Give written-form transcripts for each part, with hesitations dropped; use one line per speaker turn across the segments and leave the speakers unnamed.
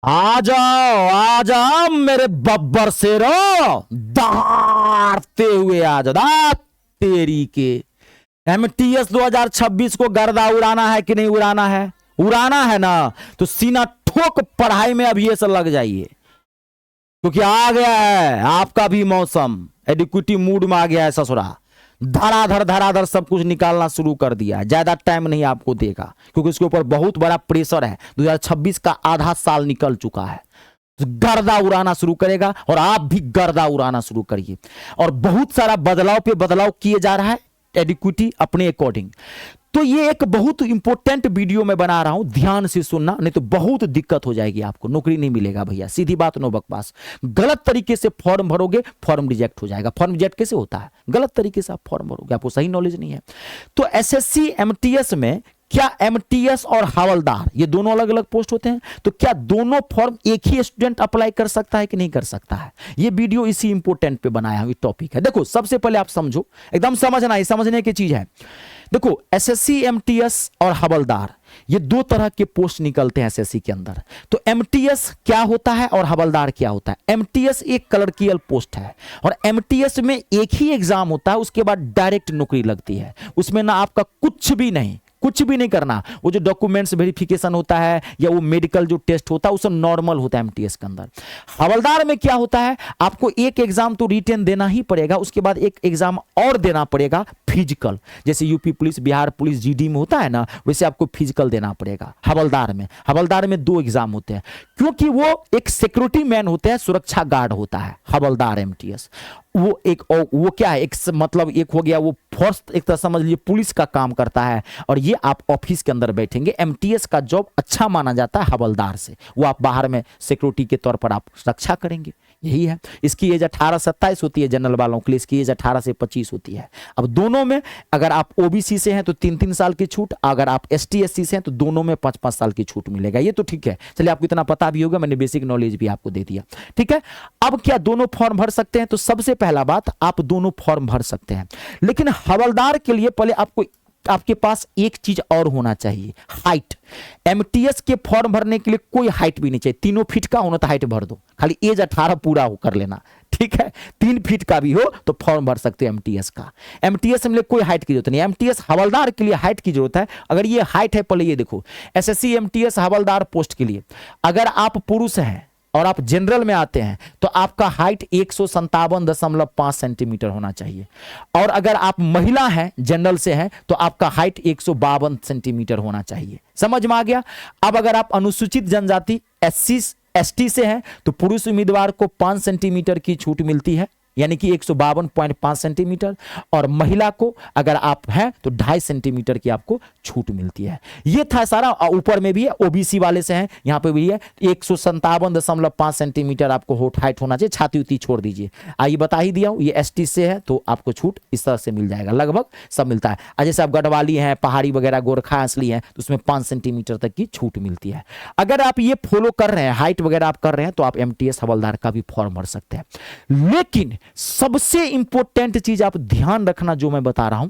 आ जाओ मेरे बब्बर शेरो, दहाड़ते हुए आ जाओ। तेरी के एमटीएस 2026 को गर्दा उड़ाना है कि नहीं उड़ाना है? उड़ाना है ना, तो सीना ठोक पढ़ाई में अभी से लग जाइए, क्योंकि आ गया है आपका भी मौसम। एडिक्विटी मूड में आ गया है ससुरा। धराधर सब कुछ निकालना शुरू कर दिया है। ज्यादा टाइम नहीं आपको देगा, क्योंकि इसके ऊपर बहुत बड़ा प्रेशर है। 2026 का आधा साल निकल चुका है, गर्दा उड़ाना शुरू करेगा और आप भी गर्दा उड़ाना शुरू करिए। और बहुत सारा बदलाव पे बदलाव किए जा रहा है एडिक्विटी अपने अकॉर्डिंग। तो ये एक बहुत इंपॉर्टेंट वीडियो में बना रहा हूं, ध्यान से सुनना, नहीं तो बहुत दिक्कत हो जाएगी, आपको नौकरी नहीं मिलेगा भैया। सीधी बात, नो बकवास। गलत तरीके से फॉर्म भरोगे, फॉर्म रिजेक्ट हो जाएगा। फॉर्म रिजेक्ट कैसे होता है? गलत तरीके से आप फॉर्म भरोगे, आपको सही नॉलेज नहीं है। तो एसएससी एमटीएस में क्या एमटीएस और हवलदार ये दोनों अलग अलग पोस्ट होते हैं? तो क्या दोनों फॉर्म एक ही स्टूडेंट अप्लाई कर सकता है कि नहीं कर सकता है? ये वीडियो इसी इंपोर्टेंट पे बनाया हुआ टॉपिक है। देखो, सबसे पहले आप समझो, एकदम समझना, ये समझने की चीज है। देखो, एसएससी एमटीएस और हवलदार ये दो तरह के पोस्ट निकलते हैं एसएससी के अंदर। तो एमटीएस क्या होता है और हवलदार क्या होता है? एमटीएस एक क्लर्कियल पोस्ट है, और एमटीएस में एक ही एग्जाम होता है, उसके बाद डायरेक्ट नौकरी लगती है। उसमें ना आपका कुछ भी नहीं करना। वो जो डॉक्यूमेंट्स वेरिफिकेशन होता है या वो मेडिकल जो टेस्ट होता है, वो सब नॉर्मल होता है एमटीएस के अंदर। हवलदार में क्या होता है? आपको एक एग्जाम तो रिटेन देना ही पड़ेगा, उसके बाद एक एग्जाम और देना पड़ेगा फिजिकल। जैसे UP police, Bihar police, GD में होता है ना, वैसे आपको फिजिकल देना पड़ेगा हवलदार में 2 एग्जाम होते हैं, क्योंकि वो एक सिक्योरिटी मैन होते हैं, सुरक्षा गार्ड होता है हवलदार एमटीएस। वो क्या है, एक मतलब एक हो गया वो फोर्स, एक तरह समझ लीजिए पुलिस का काम करता है, और ये आप ऑफिस के अंदर बैठेंगे। एमटीएस का जॉब अच्छा माना जाता है हवलदार से, वो आप बाहर में सिक्योरिटी के तौर पर आप रक्षा करेंगे, यही है। इसकी एज 18 से 27 होती है जनरल वालों के लिए, इसकी एज 18 से 25 होती है। अब दोनों में अगर आप ओबीसी से हैं तो 3-3 साल की छूट, अगर आप एसटी एससी से हैं तो दोनों में 5-5 साल की छूट मिलेगा। ये तो ठीक है, चलिए आपको इतना पता भी होगा, मैंने बेसिक नॉलेज भी आपको दे दिया, ठीक है। अब क्या दोनों फॉर्म भर सकते हैं? तो सबसे पहला बात, आप दोनों फॉर्म भर सकते हैं, लेकिन हवलदार के लिए पहले आपके पास एक चीज और होना चाहिए, हाइट। एमटीएस के फॉर्म भरने के लिए कोई हाइट भी नहीं चाहिए। 3 फीट का होना तो हाइट भर दो, खाली एज 18 पूरा हो कर लेना, ठीक है। 3 फीट का भी हो तो फॉर्म भर सकते हो एमटीएस का। एमटीएस में कोई हाइट की जरूरत नहीं। एमटीएस हवलदार के लिए हाइट की जरूरत है। अगर ये हाइट है, पहले ये देखो, एसएससी एमटीएस हवलदार पोस्ट के लिए अगर आप पुरुष हैं और आप जनरल में आते हैं तो आपका हाइट 157.5 सेंटीमीटर होना चाहिए, और अगर आप महिला हैं, जनरल से हैं, तो आपका हाइट 152 सेंटीमीटर होना चाहिए। समझ में आ गया? अब अगर आप अनुसूचित जनजाति एससी एसटी से हैं तो पुरुष उम्मीदवार को 5 सेंटीमीटर की छूट मिलती है, यानी कि 152.5 सेंटीमीटर, और महिला को अगर आप हैं तो 2.5 सेंटीमीटर की आपको छूट मिलती है। ये था सारा। ऊपर में भी है, ओबीसी वाले से हैं, यहां पे भी है 157.5 सेंटीमीटर आपको हाइट होना चाहिए। छाती उती छोड़ दीजिए, आइए बता ही दिया हूं। ये एसटी से है तो आपको छूट इस तरह से मिल जाएगा, लगभग सब मिलता है। जैसे आप गढ़वाली हैं, पहाड़ी वगैरह, गोरखा असली हैं, तो उसमें 5 सेंटीमीटर तक की छूट मिलती है। अगर आप ये फॉलो कर रहे हैं, हाइट वगैरह आप कर रहे हैं, तो आप एमटीएस हवलदार का भी फॉर्म भर सकते हैं। लेकिन सबसे इंपॉर्टेंट चीज आप ध्यान रखना जो मैं बता रहा हूं,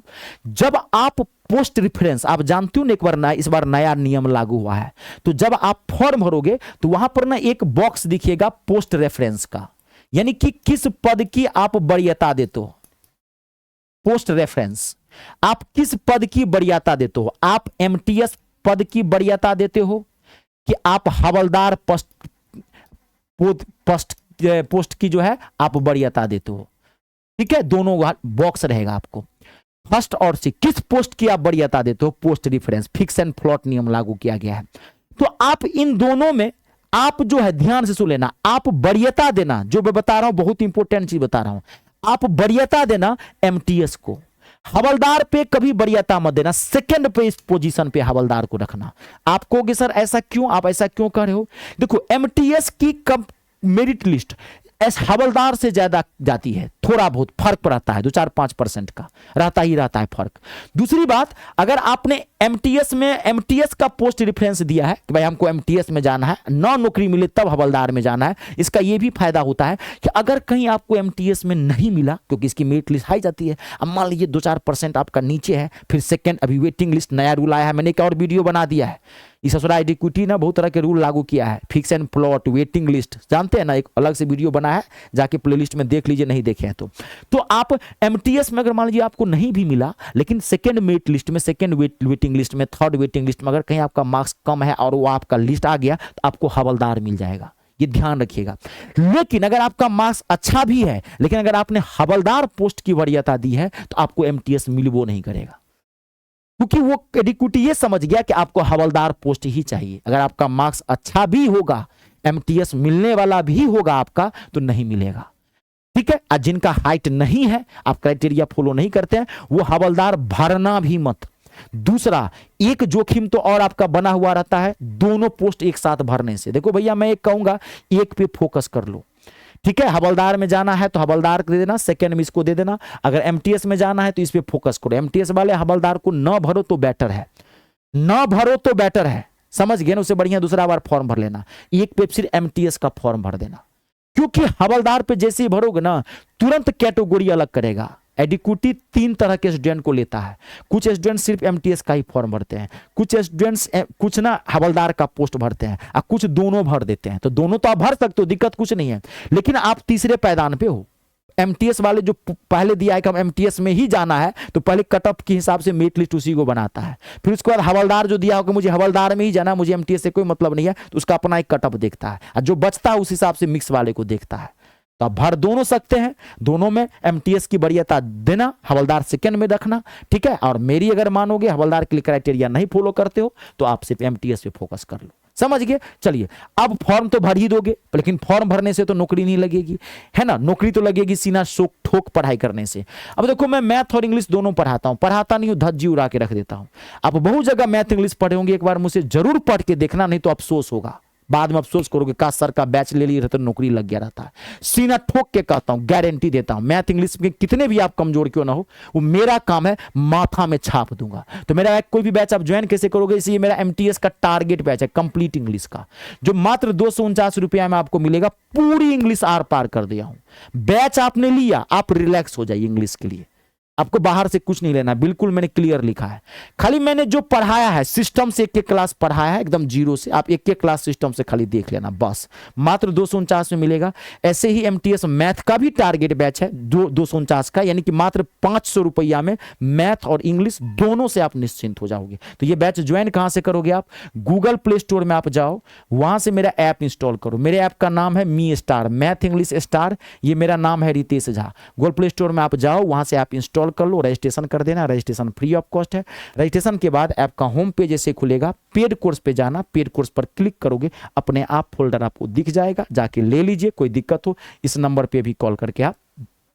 जब आप पोस्ट रेफरेंस, आप जानते हो ना, एक बार इस बार नया नियम लागू हुआ है, तो जब आप फॉर्म भरोगे तो वहां पर ना एक बॉक्स दिखेगा पोस्ट रेफरेंस का, यानी कि किस पद की आप वरीयता देते हो। पोस्ट रेफरेंस, आप किस पद की वरीयता देते हो? आप एमटीएस पद की वरीयता देते हो कि आप हवलदार पोस्ट की जो है आप वरीयता देते हो, ठीक है। दोनों बॉक्स रहेगा आपको, फर्स्ट और सी, किस पोस्ट की आप वरीयता देते हो। Post reference, fix and float नियम लागू किया गया है। तो आप इन दोनों में आप जो है, ध्यान से सुन लेना, आप वरीयता देना, जो मैं बता रहा हूं बहुत इंपॉर्टेंट चीज बता रहा हूं, आप वरीयता देना एमटीएस को। हवलदार पे कभी वरीयता मत देना, सेकंड पे पोजीशन पे हवलदार को रखना। आप कहोगे सर ऐसा क्यों, आप ऐसा क्यों कर रहे हो? देखो, एमटीएस की कब मेरिट लिस्ट हवलदार से ज्यादा जाती है, थोड़ा बहुत फर्क रहता है, 2-4-5% का रहता ही रहता है फर्क। दूसरी बात, अगर आपने एमटीएस का पोस्ट रेफरेंस दिया है कि भाई हमको एमटीएस में जाना है, नौकरी मिले तब हवलदार में जाना है, इसका यह भी फायदा होता है कि अगर कहीं आपको एमटीएस में नहीं मिला, क्योंकि इसकी मेरिट लिस्ट हाई जाती है, अब मान लीजिए 2-4% आपका नीचे है, फिर सेकंड अभी वेटिंग लिस्ट नया रूल आया है, मैंने एक और वीडियो बना दिया है, इस ससुरा एडिक्विटी ना बहुत तरह के रूल लागू किया है, fix and plot, waiting list, जानते हैं ना, एक अलग से वीडियो बना है, जाके प्लेलिस्ट में देख लीजिए नहीं देखे हैं तो आप एमटीएस में अगर मान लीजिए आपको नहीं भी मिला, लेकिन सेकंड मेरिट लिस्ट में, सेकंड वेटिंग लिस्ट में, थर्ड वेटिंग लिस्ट में अगर कहीं आपका मार्क्स कम है और वो आपका लिस्ट आ गया तो आपको हवलदार मिल जाएगा, ये ध्यान रखिएगा। लेकिन अगर आपका मार्क्स अच्छा भी है, लेकिन अगर आपने हवलदार पोस्ट की वरीयता दी है तो आपको एमटीएस मिलबो नहीं करेगा, क्योंकि वो एडिक्विटी ये समझ गया कि आपको हवलदार पोस्ट ही चाहिए। अगर आपका मार्क्स अच्छा भी होगा, एमटीएस मिलने वाला भी होगा आपका, तो नहीं मिलेगा, ठीक है। और जिनका हाइट नहीं है, आप क्राइटेरिया फॉलो नहीं करते हैं, वो हवलदार भरना भी मत। दूसरा, एक जोखिम तो और आपका बना हुआ रहता है दोनों पोस्ट एक साथ भरने से। देखो भैया, मैं एक कहूंगा, एक पे फोकस कर लो, ठीक है। हवलदार में जाना है तो हवलदार दे देना, सेकंड में इसको दे देना। अगर एमटीएस में जाना है तो इस पे फोकस करो। एमटीएस वाले हवलदार को न भरो तो बेटर है, न भरो तो बेटर है, समझ गए ना। उससे बढ़िया दूसरा बार फॉर्म भर लेना, एक पे सिर्फ एमटीएस का फॉर्म भर देना, क्योंकि हवलदार पे जैसे ही भरोगे ना, तुरंत कैटेगरी अलग करेगा। एडिक्विटी 3 तरह के स्टूडेंट को लेता है, कुछ स्टूडेंट सिर्फ एमटीएस का ही फॉर्म भरते हैं, कुछ स्टूडेंट्स कुछ ना हवलदार का पोस्ट भरते हैं, और कुछ दोनों भर देते हैं। तो दोनों तो आप भर सकते हो, दिक्कत कुछ नहीं है, लेकिन आप तीसरे पायदान पे हो। एमटीएस वाले जो पहले दिया है कि हम एमटीएस में ही जाना है, तो पहले कटअप के हिसाब से मेरिट लिस्ट उसी को बनाता है, फिर उसके बाद हवलदार जो दिया होगा मुझे हवलदार में ही जाना, मुझे एमटीएस से कोई मतलब नहीं है, तो उसका अपना एक कटअप देखता है, और जो बचता है उस हिसाब से मिक्स वाले को देखता है। तो आप भर दोनों सकते हैं, दोनों में एमटीएस की वरीयता देना, हवलदार सेकंड में रखना, ठीक है। और मेरी अगर मानोगे हवलदार के लिए क्राइटेरिया नहीं फॉलो करते हो तो आप सिर्फ एमटीएस पे फोकस कर लो, समझ गए। चलिए, अब फॉर्म तो भर ही दोगे, लेकिन फॉर्म भरने से तो नौकरी नहीं लगेगी, है ना। नौकरी तो लगेगी सीना शोक ठोक पढ़ाई करने से। अब देखो, मैं मैथ और इंग्लिश दोनों पढ़ाता हूं, पढ़ाता नहीं हूं धज्जी उड़ा के रख देता हूं। आप बहुत जगह मैथ इंग्लिश पढ़े होंगे, एक बार मुझसे जरूर पढ़ के देखना, नहीं तो अफसोस होगा, बाद में अफसोस करोगे, का सर का बैच ले लिया तो नौकरी लग गया रहता है। सीना ठोक के कहता हूं, गारंटी देता हूं, मैथ इंग्लिश में कितने भी आप कमजोर क्यों ना हो, वो मेरा काम है, माथा में छाप दूंगा। तो मेरा कोई भी बैच आप ज्वाइन कैसे करोगे, इसलिए मेरा एमटीएस का टारगेट बैच है कंप्लीट इंग्लिश का, जो मात्र 249 रुपया में आपको मिलेगा। पूरी इंग्लिश आर पार कर दिया हूं। बैच आपने लिया, आप रिलैक्स हो जाइए इंग्लिश के लिए, आपको बाहर से कुछ नहीं लेना, बिल्कुल मैंने क्लियर लिखा है। खाली मैंने जो पढ़ाया है सिस्टम से, एक क्लास पढ़ाया है एकदम जीरो से, आप एक क्लास सिस्टम से खाली देख लेना, बस मात्र 249 में मिलेगा। ऐसे ही एमटीएस मैथ का भी टारगेट बैच है 249 का, यानी कि मात्र 500 रुपया में मैथ और इंग्लिश दोनों से आप निश्चिंत हो जाओगे। तो ये बैच ज्वाइन कहां से करोगे आप, गूगल प्ले स्टोर में आप जाओ, वहां से मेरा ऐप इंस्टॉल करो। मेरे ऐप का नाम है me star, math English star, ये मेरा नाम है Ritesh Jha. Google Play Store में आप जाओ, वहां से आप इंस्टॉल कर लो, रजिस्ट्रेशन कर देना, रजिस्ट्रेशन फ्री ऑफ कॉस्ट है। रजिस्ट्रेशन के बाद ऐप का होम पेज ऐसे खुलेगा, पेड कोर्स पे जाना, पेड कोर्स पर क्लिक करोगे, अपने आप फोल्डर आपको दिख जाएगा, जाके ले लीजिए। कोई दिक्कत हो इस नंबर पे भी कॉल करके आप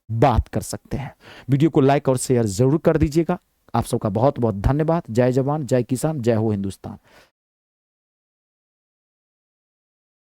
बात कर सकते हैं। वीडियो को लाइक और शेयर जरूर कर दीजिएगा। आप सबका बहुत बहुत धन्यवाद। जय जवान, जय किसान, जय हो हिंदुस्तान।